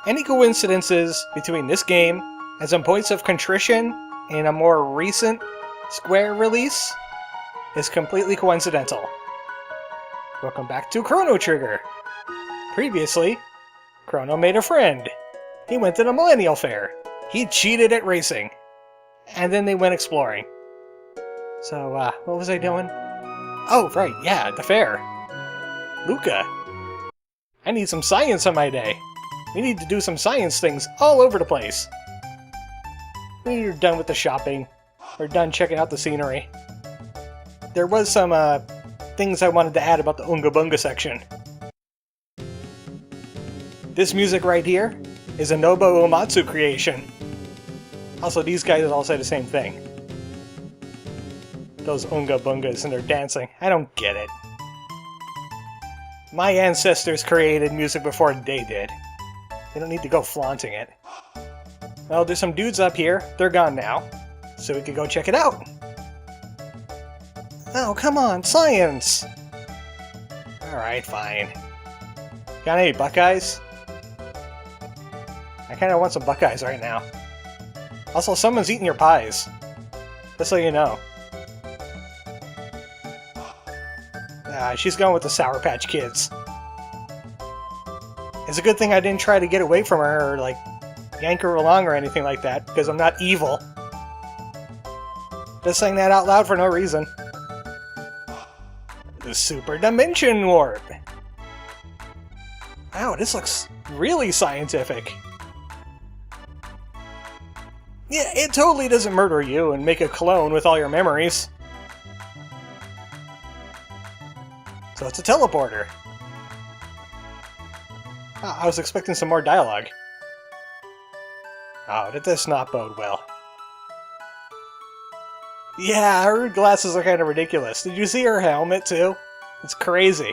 Any coincidences between this game and some points of contrition in a more recent Square release is completely coincidental. Welcome back to Chrono Trigger. Previously, Chrono made a friend. He went to the Millennial Fair. He cheated at racing. And then they went exploring. So, what was I doing? Oh, right, yeah, the fair. Luca. I need some science on my day. We need to do some science things all over the place. We're done with the shopping. We're done checking out the scenery. There was some, things I wanted to add about the Unga Bunga section. This music right here is a Nobuo Uematsu creation. Also, these guys all say the same thing. Those Unga Bungas and their dancing. I don't get it. My ancestors created music before they did. They don't need to go flaunting it. Well, there's some dudes up here. They're gone now. So we could go check it out. Oh, come on, science! Alright, fine. Got any Buckeyes? I kinda want some Buckeyes right now. Also, someone's eating your pies. Just so you know. She's going with the Sour Patch Kids. It's a good thing I didn't try to get away from her or, like, yank her along or anything like that, because I'm not evil. Just saying that out loud for no reason. The Super Dimension Warp! Wow, this looks really scientific. Yeah, it totally doesn't murder you and make a clone with all your memories. So it's a teleporter. Oh, I was expecting some more dialogue. Oh, did this not bode well? Yeah, her glasses are kind of ridiculous. Did you see her helmet, too? It's crazy.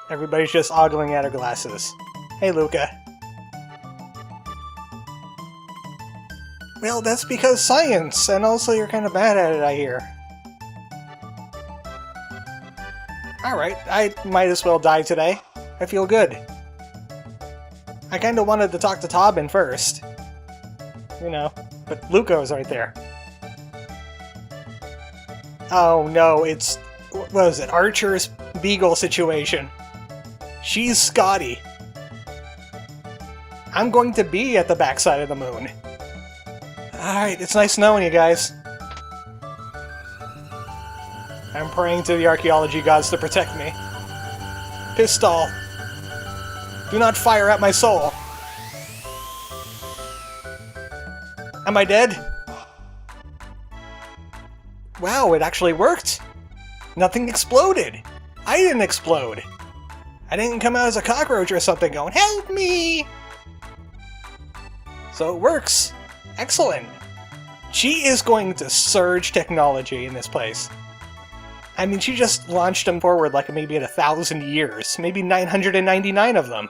Everybody's just ogling at her glasses. Hey, Luca. Well, that's because science, and also you're kind of bad at it, I hear. Alright, I might as well die today. I feel good. I kinda wanted to talk to Tobin first. You know, but Luca was right there. Oh no, it's... what was it? Archer's Beagle situation. She's Scotty. I'm going to be at the backside of the moon. Alright, it's nice knowing you guys. I'm praying to the archaeology gods to protect me. Pistol! Do not fire at my soul! Am I dead? Wow, it actually worked! Nothing exploded! I didn't explode! I didn't come out as a cockroach or something going, "Help me!" So it works! Excellent! She is going to surge technology in this place. I mean, she just launched them forward like maybe at 1,000 years. Maybe 999 of them.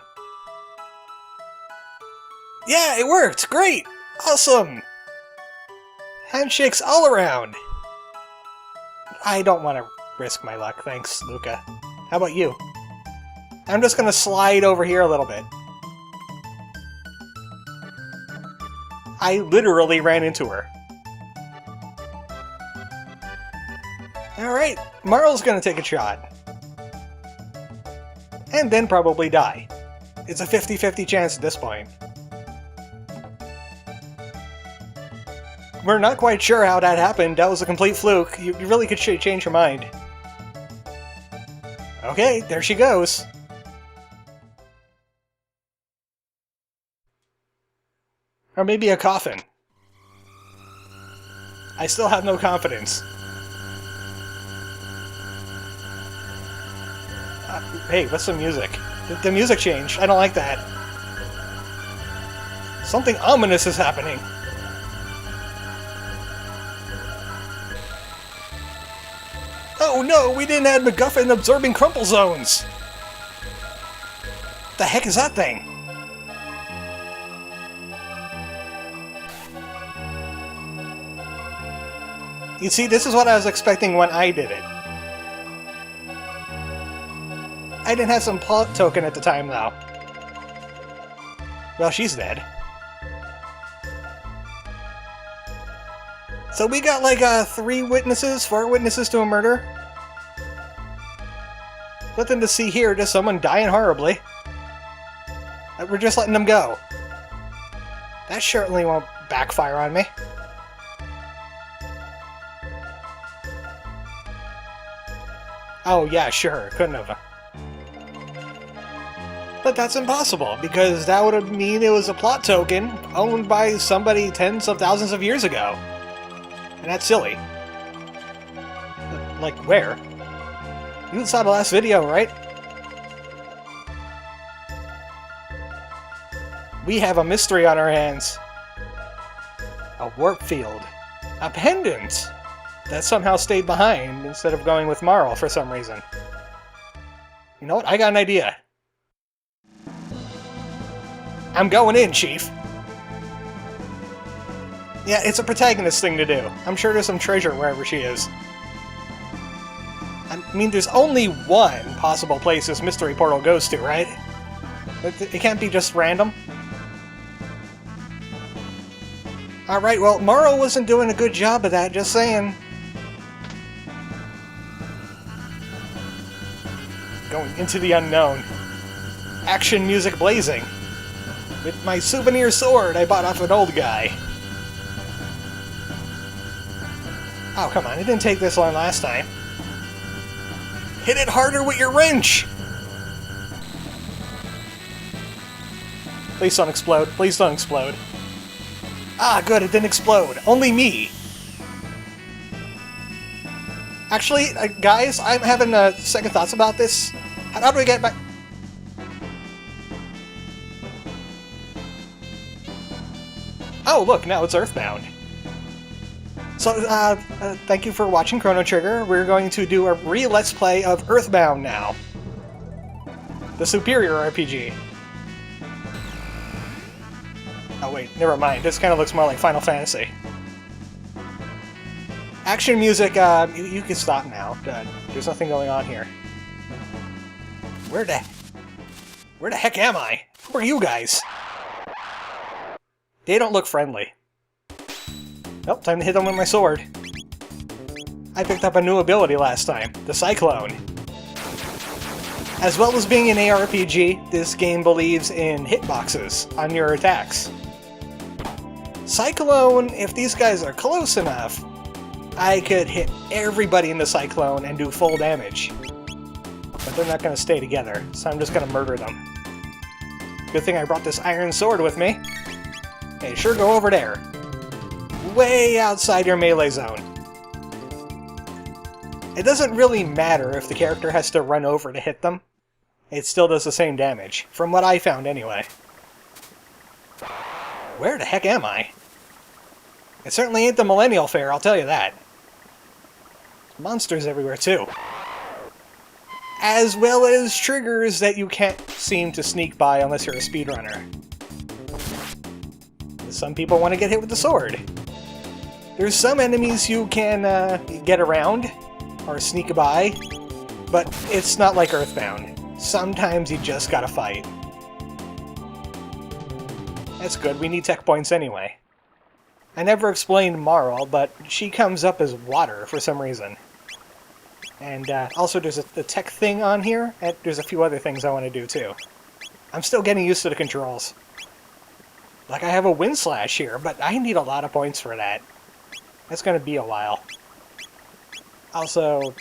Yeah, it worked! Great! Awesome! Handshakes all around! I don't want to risk my luck, thanks, Luca. How about you? I'm just gonna slide over here a little bit. I literally ran into her. Alright, Marle's gonna take a shot. And then probably die. It's a 50-50 chance at this point. We're not quite sure how that happened. That was a complete fluke. You really could change your mind. Okay, there she goes. Or maybe a coffin. I still have no confidence. Hey, what's the music? The music changed. I don't like that. Something ominous is happening. Oh no, we didn't add MacGuffin absorbing crumple zones! The heck is that thing? You see, this is what I was expecting when I did it. I didn't have some plot token at the time, though. Well, she's dead. So we got like 4 witnesses to a murder. Nothing to see here, just someone dying horribly. We're just letting them go. That certainly won't backfire on me. Oh yeah, sure, couldn't have. But that's impossible, because that would mean it was a plot token owned by somebody tens of thousands of years ago. And that's silly. Like, where? You saw the last video, right? We have a mystery on our hands. A warp field. A pendant! That somehow stayed behind instead of going with Marle for some reason. You know what? I got an idea. I'm going in, Chief. Yeah, it's a protagonist thing to do. I'm sure there's some treasure wherever she is. I mean, there's only one possible place this mystery portal goes to, right? It can't be just random. Alright, well, Marle wasn't doing a good job of that, just saying. Going into the unknown. Action music blazing. With my souvenir sword I bought off an old guy. Oh, come on, it didn't take this long last time. Hit it harder with your wrench! Please don't explode. Please don't explode. Ah, good, it didn't explode. Only me! Actually, guys, I'm having second thoughts about this. How do we get back... Oh, look, now it's Earthbound. So, thank you for watching Chrono Trigger. We're going to do a re-Let's Play of Earthbound now. The superior RPG. Oh wait, never mind. This kind of looks more like Final Fantasy. Action music, you can stop now. There's nothing going on here. Where the heck am I? Who are you guys? They don't look friendly. Oh, time to hit them with my sword. I picked up a new ability last time, the Cyclone. As well as being an ARPG, this game believes in hitboxes on your attacks. Cyclone, if these guys are close enough, I could hit everybody in the Cyclone and do full damage. But they're not going to stay together, so I'm just going to murder them. Good thing I brought this iron sword with me. Hey, sure go over there. Way outside your melee zone. It doesn't really matter if the character has to run over to hit them. It still does the same damage, from what I found anyway. Where the heck am I? It certainly ain't the Millennial Fair, I'll tell you that. There's monsters everywhere too. As well as triggers that you can't seem to sneak by unless you're a speedrunner. Some people want to get hit with the sword. There's some enemies you can get around or sneak by, but it's not like Earthbound. Sometimes you just gotta fight. That's good, we need tech points anyway. I never explained Marle, but she comes up as water for some reason. And also there's a tech thing on here, and there's a few other things I want to do too. I'm still getting used to the controls. Like, I have a wind slash here, but I need a lot of points for that. That's gonna be a while. Also,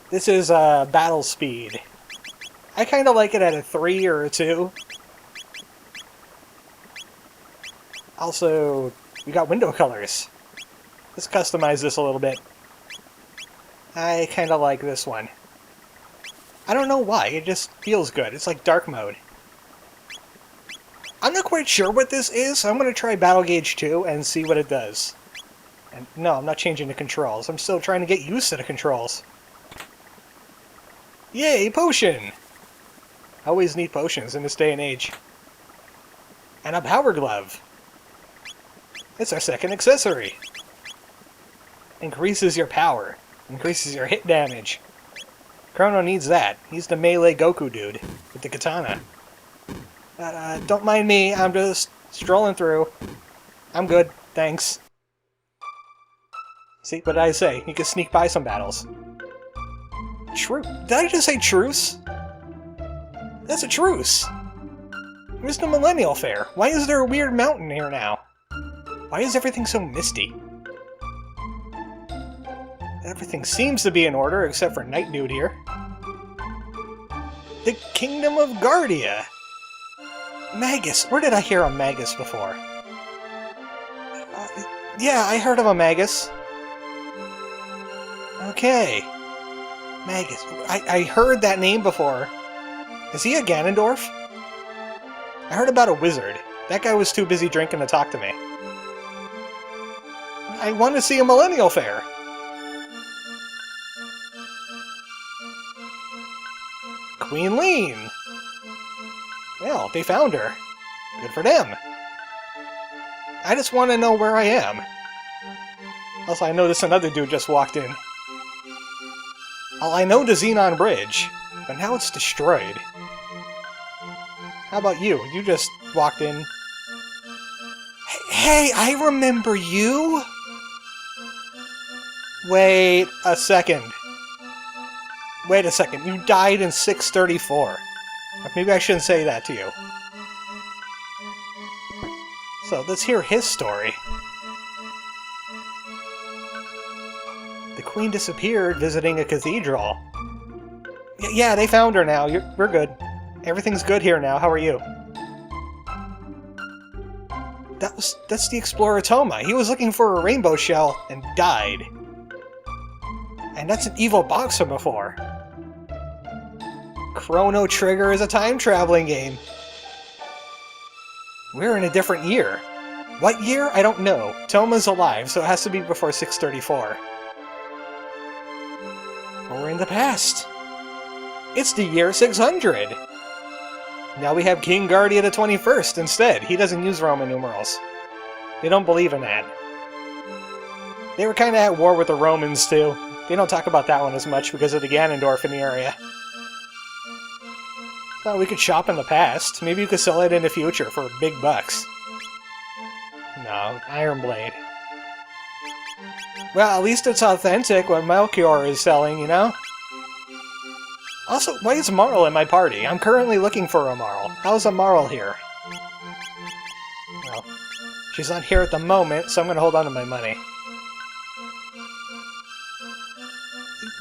this is battle speed. I kinda like it at a 3 or a 2. Also, we got window colors. Let's customize this a little bit. I kinda like this one. I don't know why, it just feels good. It's like dark mode. I'm not quite sure what this is, so I'm going to try Battle Gauge 2 and see what it does. And no, I'm not changing the controls. I'm still trying to get used to the controls. Yay, potion! I always need potions in this day and age. And a power glove. It's our second accessory. Increases your power. Increases your hit damage. Chrono needs that. He's the melee Goku dude with the katana. Don't mind me, I'm just strolling through. I'm good, thanks. See, what did I say? You can sneak by some battles. Did I just say truce? That's a truce! Where's the Millennial Fair? Why is there a weird mountain here now? Why is everything so misty? Everything seems to be in order, except for Night Dude here. The Kingdom of Guardia! Magus! Where did I hear a Magus before? Yeah, I heard of a Magus. Okay. Magus. I heard that name before. Is he a Ganondorf? I heard about a wizard. That guy was too busy drinking to talk to me. I want to see a Millennial Fair. Queen Lean! Well, they found her. Good for them. I just want to know where I am. Also, I noticed another dude just walked in. Well, I know the Xenon Bridge, but now it's destroyed. How about you? You just walked in. Hey, I remember you! Wait a second. Wait a second, you died in 634. Maybe I shouldn't say that to you. So, let's hear his story. The Queen disappeared visiting a cathedral. Yeah, they found her now. We're good. Everything's good here now. How are you? That's the Explorer Toma. He was looking for a rainbow shell and died. And that's an evil boxer before. Chrono Trigger is a time-traveling game. We're in a different year. What year? I don't know. Toma's alive, so it has to be before 634. We're in the past. It's the year 600. Now we have King Guardia the 21st instead. He doesn't use Roman numerals. They don't believe in that. They were kind of at war with the Romans, too. They don't talk about that one as much because of the Ganondorf in the area. Well, we could shop in the past. Maybe you could sell it in the future for big bucks. No, Iron Blade. Well, at least it's authentic what Melchior is selling, you know? Also, why is Marle in my party? I'm currently looking for a Marle. How's a Marle here? Well, she's not here at the moment, so I'm gonna hold on to my money.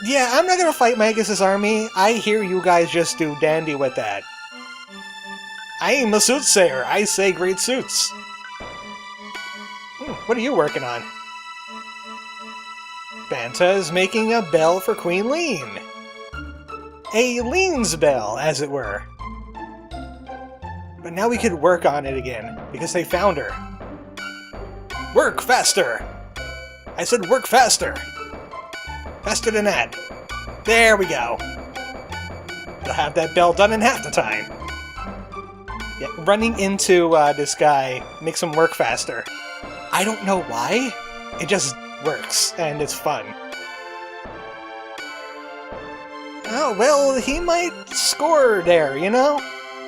Yeah, I'm not gonna fight Magus's army. I hear you guys just do dandy with that. I am a soothsayer. I say great suits. What are you working on? Banta is making a bell for Queen Lean. A Lean's bell, as it were. But now we could work on it again, because they found her. Work faster! I said work faster! Faster than that. There we go. You'll have that bell done in half the time. Yeah, running into this guy makes him work faster. I don't know why. It just works, and it's fun. Oh, well, he might score there, you know?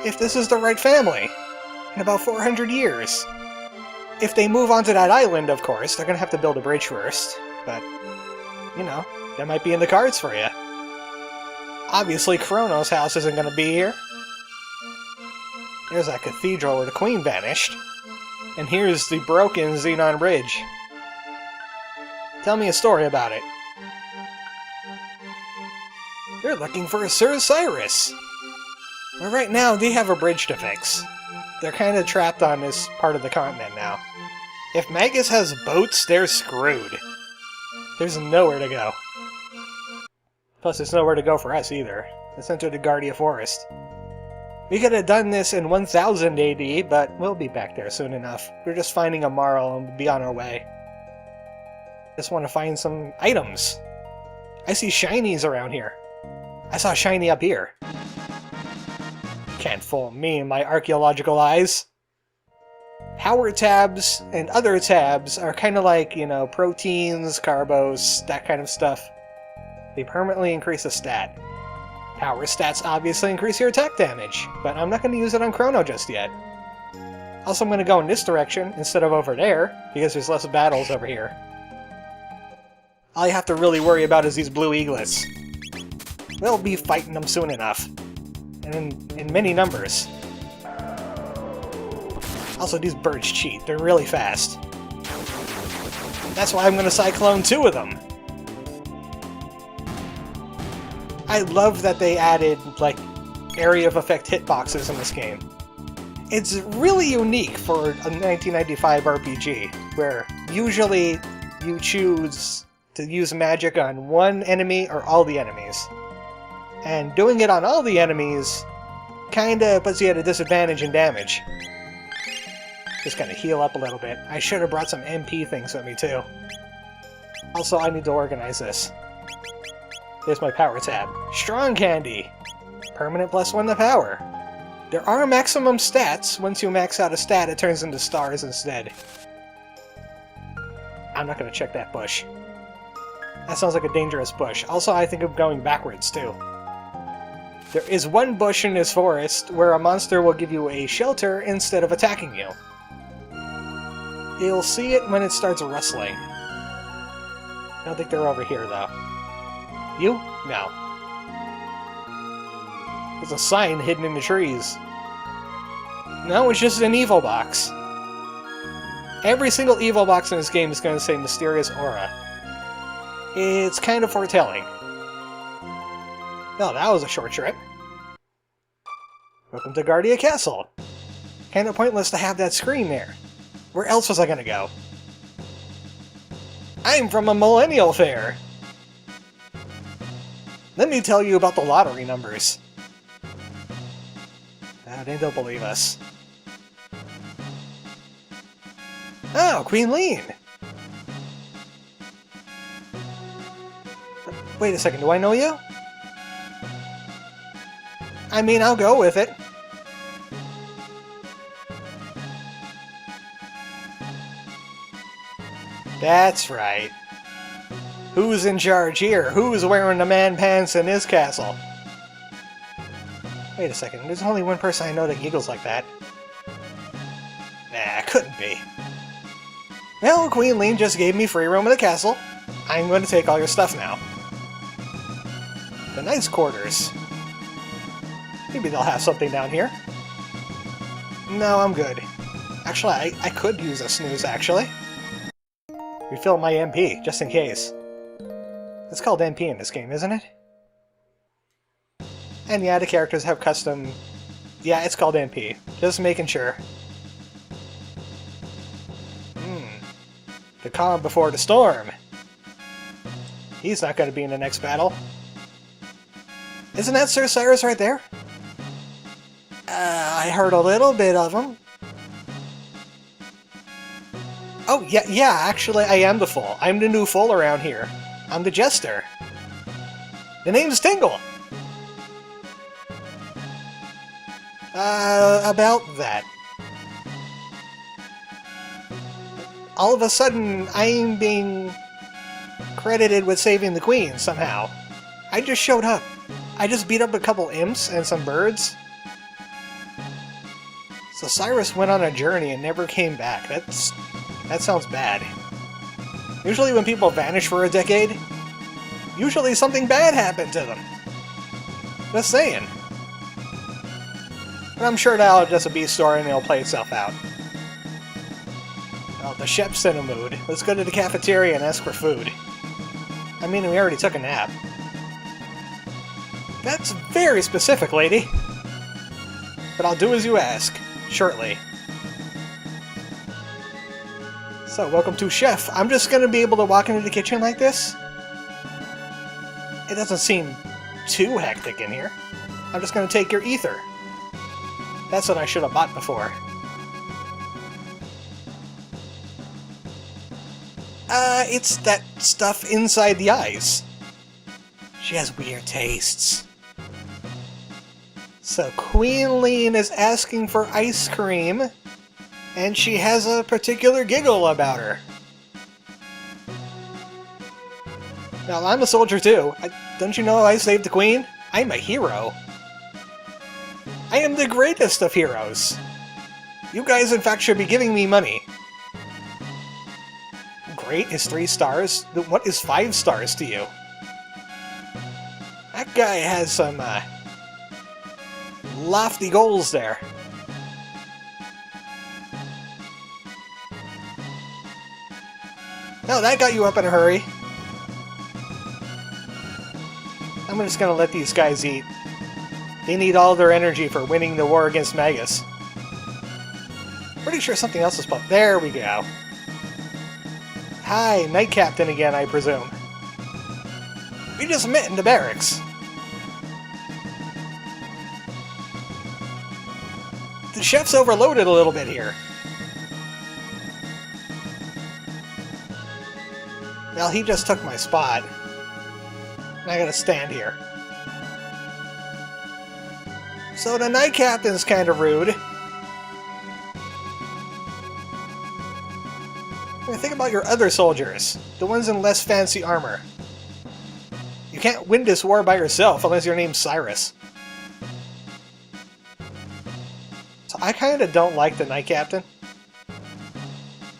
If this is the right family. In about 400 years. If they move onto that island, of course, they're gonna have to build a bridge first. But, you know, that might be in the cards for you. Obviously, Chrono's house isn't gonna be here. There's that cathedral where the queen vanished. And here's the broken Xenon Bridge. Tell me a story about it. They're looking for a Sir Cyrus. Well, right now, they have a bridge to fix. They're kind of trapped on this part of the continent now. If Magus has boats, they're screwed. There's nowhere to go. Plus, there's nowhere to go for us either. Let's enter the Guardia Forest. We could have done this in 1000 AD, but we'll be back there soon enough. We're just finding a Marle and we'll be on our way. Just want to find some items. I see shinies around here. I saw a shiny up here. Can't fool me and my archaeological eyes. Power tabs and other tabs are kind of like, you know, proteins, carbos, that kind of stuff. They permanently increase a stat. Power stats obviously increase your attack damage, but I'm not going to use it on Chrono just yet. Also, I'm going to go in this direction instead of over there, because there's less battles over here. All you have to really worry about is these blue eaglets. We'll be fighting them soon enough. And in many numbers. Also, these birds cheat. They're really fast. That's why I'm going to Cyclone 2 of them. I love that they added, like, area of effect hitboxes in this game. It's really unique for a 1995 RPG, where usually you choose to use magic on one enemy or all the enemies. And doing it on all the enemies kinda puts you at a disadvantage in damage. Just gotta heal up a little bit. I should have brought some MP things with me too. Also, I need to organize this. There's my power tab. Strong Candy! Permanent +1 to power. There are maximum stats. Once you max out a stat, it turns into stars instead. I'm not gonna check that bush. That sounds like a dangerous bush. Also, I think of going backwards too. There is one bush in this forest where a monster will give you a shelter instead of attacking you. You'll see it when it starts rustling. I don't think they're over here, though. You? No. There's a sign hidden in the trees. No, it's just an evil box. Every single evil box in this game is going to say Mysterious Aura. It's kind of foretelling. Oh, that was a short trip. Welcome to Guardia Castle. Kind of pointless to have that screen there. Where else was I going to go? I'm from a millennial fair! Let me tell you about the lottery numbers. They don't believe us. Oh, Queen Lean! Wait a second, do I know you? I mean, I'll go with it. That's right. Who's in charge here? Who's wearing the man pants in this castle? Wait a second, there's only one person I know that giggles like that. Nah, couldn't be. Well, Queen Lean just gave me free room in the castle. I'm going to take all your stuff now. The Knight's Quarters. Maybe they'll have something down here. No, I'm good. Actually, I could use a snooze, actually. Refill my MP, just in case. It's called MP in this game, isn't it? And yeah, the characters have custom... Yeah, it's called MP. Just making sure. The calm before the storm. He's not going to be in the next battle. Isn't that Sir Cyrus right there? I heard a little bit of him. Oh, yeah, actually, I am the fool. I'm the new fool around here. I'm the jester. The name's Tingle. About that. All of a sudden, I'm being credited with saving the queen, somehow. I just showed up. I just beat up a couple imps and some birds. So Cyrus went on a journey and never came back. That sounds bad. Usually when people vanish for a decade, usually something bad happened to them. Just saying. But I'm sure that'll just a B story and it'll play itself out. Well, the chef's in a mood. Let's go to the cafeteria and ask for food. I mean, we already took a nap. That's very specific, lady. But I'll do as you ask, shortly. So, welcome to Chef. I'm just gonna be able to walk into the kitchen like this? It doesn't seem too hectic in here. I'm just gonna take your ether. That's what I should have bought before. It's that stuff inside the eyes. She has weird tastes. So Queen Lean is asking for ice cream, and she has a particular giggle about her. Now, I'm a soldier too. Don't you know I saved the queen? I'm a hero. I am the greatest of heroes. You guys, in fact, should be giving me money. Great is 3 stars. What is 5 stars to you? That guy has some lofty goals there. No, that got you up in a hurry. I'm just gonna let these guys eat. They need all their energy for winning the war against Magus. Pretty sure something else is popped. There we go. Hi, Knight Captain again, I presume. We just met in the barracks. The chef's overloaded a little bit here. Well, he just took my spot. I gotta stand here. So the Knight Captain's kind of rude. Think about your other soldiers, the ones in less fancy armor. You can't win this war by yourself unless your name's Cyrus. So I kind of don't like the Knight Captain.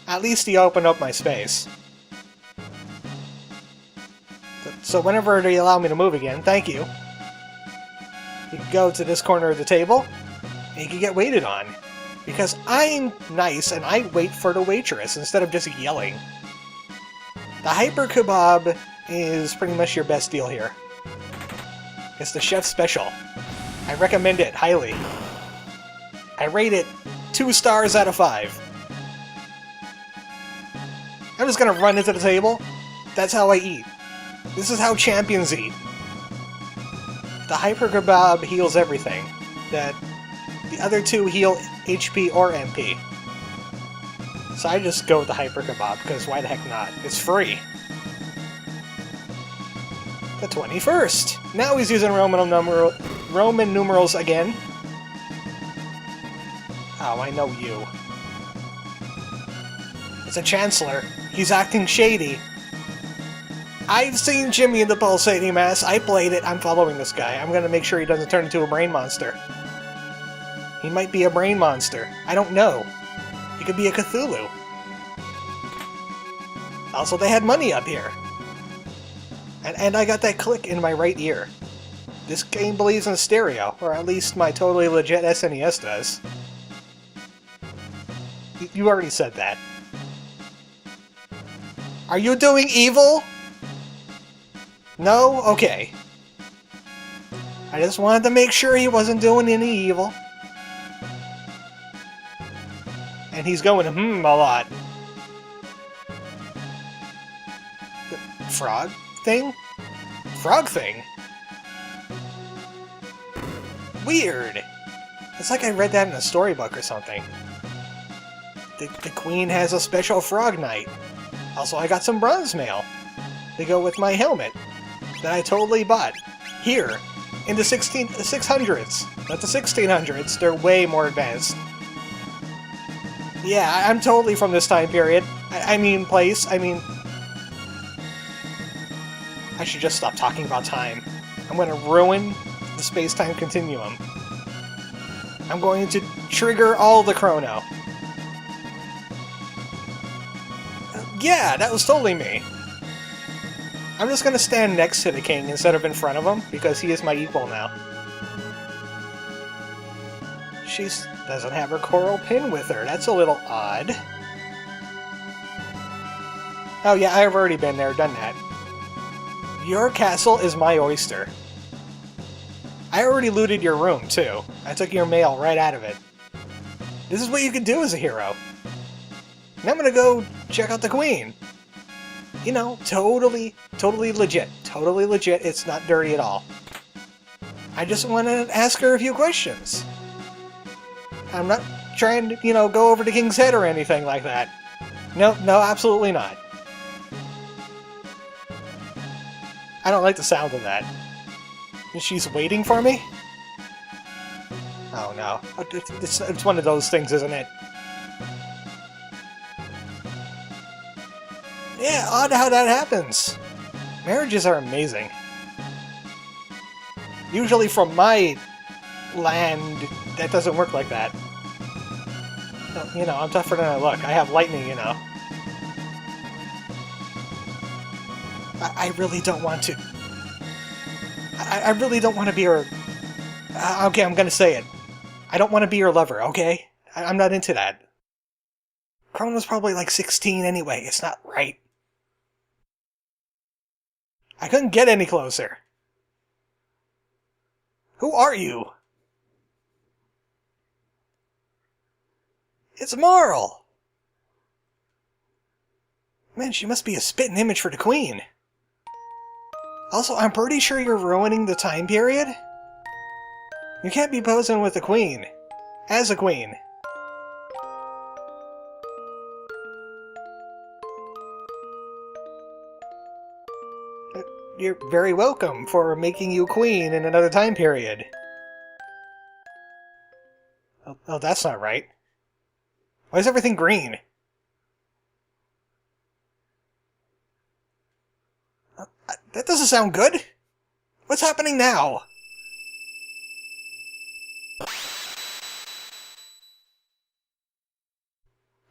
At least he opened up my space. So whenever they allow me to move again, thank you. You can go to this corner of the table, and you can get waited on. Because I'm nice and I wait for the waitress instead of just yelling. The Hyper Kebab is pretty much your best deal here. It's the chef's special. I recommend it highly. I rate it 2 stars out of 5. I'm just gonna run into the table. That's how I eat. This is how champions eat. The Hyper Kebab heals everything. The other 2 heal HP or MP. So I just go with the Hyper Kebab, because why the heck not? It's free. The 21st! Now he's using Roman numerals again. Oh, I know you. It's a Chancellor. He's acting shady. I've seen Jimmy in the Pulsating Mass. I played it. I'm following this guy. I'm gonna make sure he doesn't turn into a brain monster. He might be a brain monster. I don't know. He could be a Cthulhu. Also, they had money up here. And I got that click in my right ear. This game believes in stereo, or at least my totally legit SNES does. You already said that. Are you doing evil? No? Okay. I just wanted to make sure he wasn't doing any evil. And he's going a lot. Frog thing? Frog thing? Weird. It's like I read that in a storybook or something. The queen has a special frog night. Also, I got some bronze mail. They go with my helmet that I totally bought. Here, in the 600s. Not the 1600s, they're way more advanced. Yeah, I'm totally from this time period. I mean place, I should just stop talking about time. I'm gonna ruin the space-time continuum. I'm going to trigger all the Chrono. Yeah, that was totally me. I'm just gonna stand next to the king instead of in front of him, because he is my equal now. She doesn't have her coral pin with her. That's a little odd. Oh yeah, I've already been there, done that. Your castle is my oyster. I already looted your room, too. I took your mail right out of it. This is what you can do as a hero. And I'm gonna go check out the queen. You know, totally legit. Totally legit, it's not dirty at all. I just want to ask her a few questions. I'm not trying to, you know, go over the king's head or anything like that. No, absolutely not. I don't like the sound of that. She's waiting for me? Oh no. It's one of those things, isn't it? Yeah, odd how that happens. Marriages are amazing. Usually from my land, that doesn't work like that. You know, I'm tougher than I look. I have lightning, you know. I really don't want to. I really don't want to be her... okay, I'm gonna say it. I don't want to be your lover, okay? I'm not into that. Chrono's probably like 16 anyway. It's not right. I couldn't get any closer. Who are you? It's Marle! Man, she must be a spitting image for the Queen. Also, I'm pretty sure you're ruining the time period. You can't be posing with the Queen. As a Queen. You're very welcome for making you Queen in another time period. Oh, that's not right. Why is everything green? That doesn't sound good. What's happening now?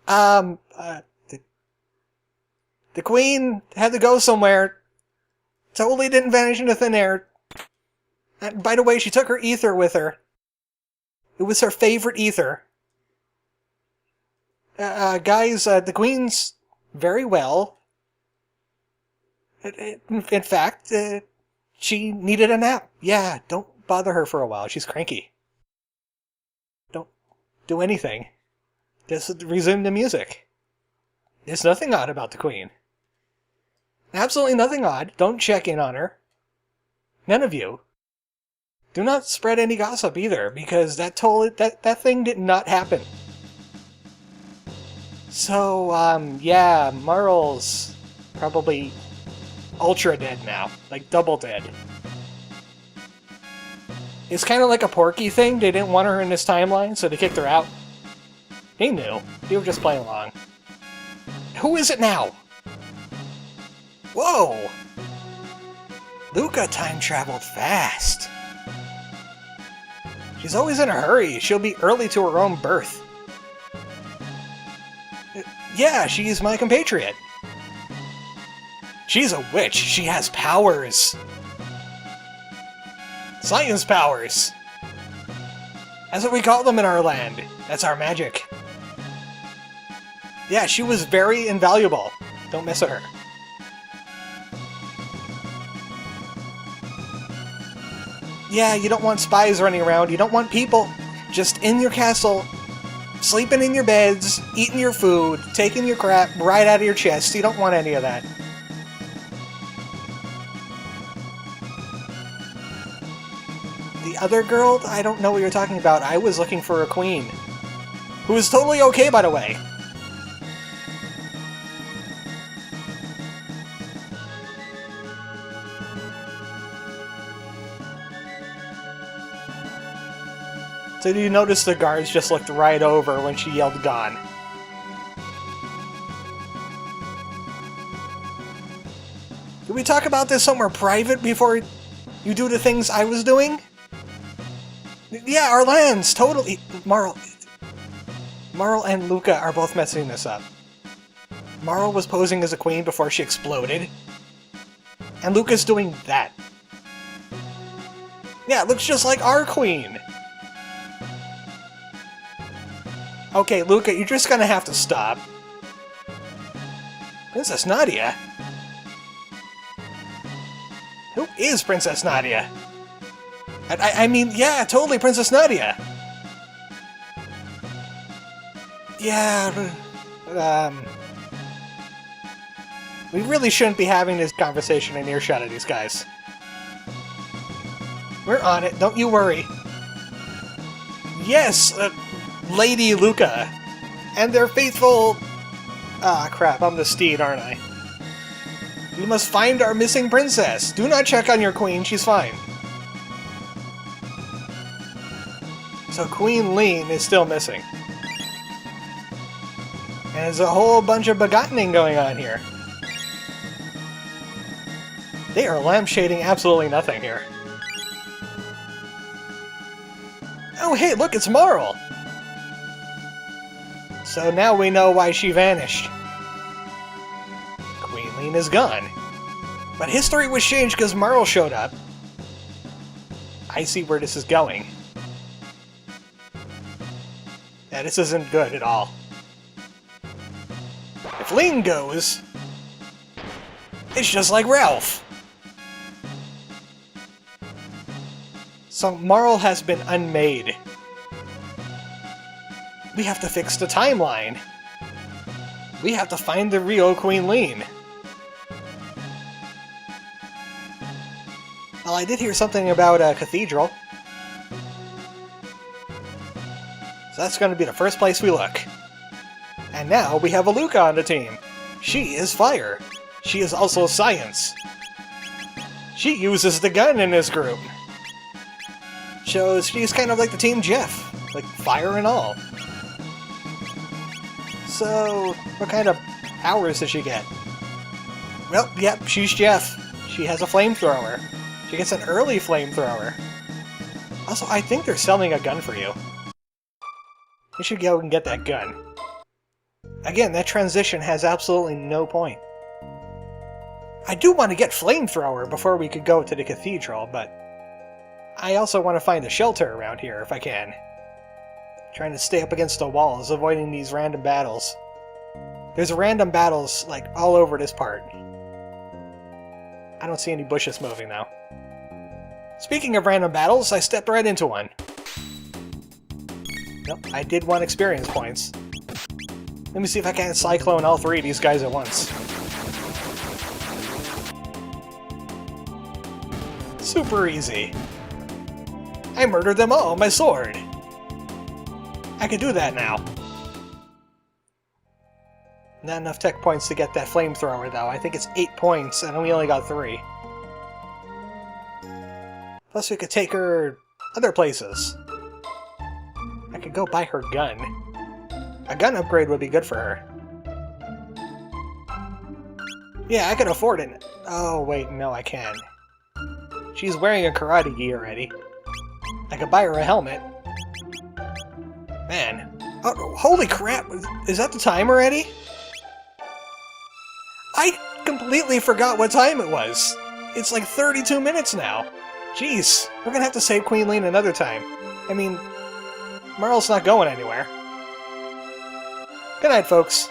The Queen had to go somewhere. Totally didn't vanish into thin air. And by the way, she took her ether with her. It was her favorite ether. Guys, the Queen's very well. In fact, she needed a nap. Yeah, don't bother her for a while. She's cranky. Don't do anything. Just resume the music. There's nothing odd about the Queen. Absolutely nothing odd. Don't check in on her. None of you. Do not spread any gossip either, because that thing did not happen. So, yeah, Marle's probably ultra dead now. Like, double dead. It's kind of like a Porky thing. They didn't want her in this timeline, so they kicked her out. They knew. They were just playing along. Who is it now? Whoa! Luca time-traveled fast. She's always in a hurry. She'll be early to her own birth. Yeah, she's my compatriot. She's a witch. She has powers. Science powers. That's what we call them in our land. That's our magic. Yeah, she was very invaluable. Don't mess with her. Yeah, you don't want spies running around. You don't want people just in your castle, sleeping in your beds, eating your food, taking your crap right out of your chest. You don't want any of that. The other girl? I don't know what you're talking about. I was looking for a queen. Who is totally okay, by the way. So you notice the guards just looked right over when she yelled gone. Did we talk about this somewhere private before you do the things I was doing? Yeah, our lands, totally. Marle and Luca are both messing this up. Marle was posing as a queen before she exploded. And Luca's doing that. Yeah, it looks just like our queen. Okay, Luca, you're just gonna have to stop. Princess Nadia? Who is Princess Nadia? I mean, yeah, totally Princess Nadia. Yeah, we really shouldn't be having this conversation in earshot of these guys. We're on it, don't you worry. Yes, Lady Luca, and their faithful... Ah, crap, I'm the steed, aren't I? You must find our missing princess. Do not check on your queen, she's fine. So Queen Lean is still missing. And there's a whole bunch of begottening going on here. They are lampshading absolutely nothing here. Oh hey, look, it's Marle! So now we know why she vanished. Queen is gone. But history was changed because Marle showed up. I see where this is going. Yeah, this isn't good at all. If Lean goes, it's just like Ralph. So Marle has been unmade. We have to fix the timeline. We have to find the real Queen Lean. Well, I did hear something about a cathedral. So that's going to be the first place we look. And now we have Aluka on the team. She is fire. She is also science. She uses the gun in this group. So she's kind of like the Team Jeff. Like fire and all. So, what kind of powers does she get? Well, yep, she's Jeff. She has a flamethrower. She gets an early flamethrower. Also, I think they're selling a gun for you. You should go and get that gun. Again, that transition has absolutely no point. I do want to get flamethrower before we could go to the cathedral, but I also want to find a shelter around here if I can. Trying to stay up against the walls, avoiding these random battles. There's random battles, like, all over this part. I don't see any bushes moving, though. Speaking of random battles, I stepped right into one. Nope, I did want experience points. Let me see if I can't cyclone all three of these guys at once. Super easy. I murdered them all with my sword. I can do that now. Not enough tech points to get that flamethrower, though. I think it's 8 points, and we only got 3. Plus, we could take her other places. I could go buy her gun. A gun upgrade would be good for her. Yeah, I can afford it. Oh, wait, no, I can. She's wearing a karate gi already. I could buy her a helmet. Man. Oh, holy crap! Is that the time already? I completely forgot what time it was. It's like 32 minutes now. Jeez, we're gonna have to save Queen Lean another time. I mean, Marle's not going anywhere. Good night, folks.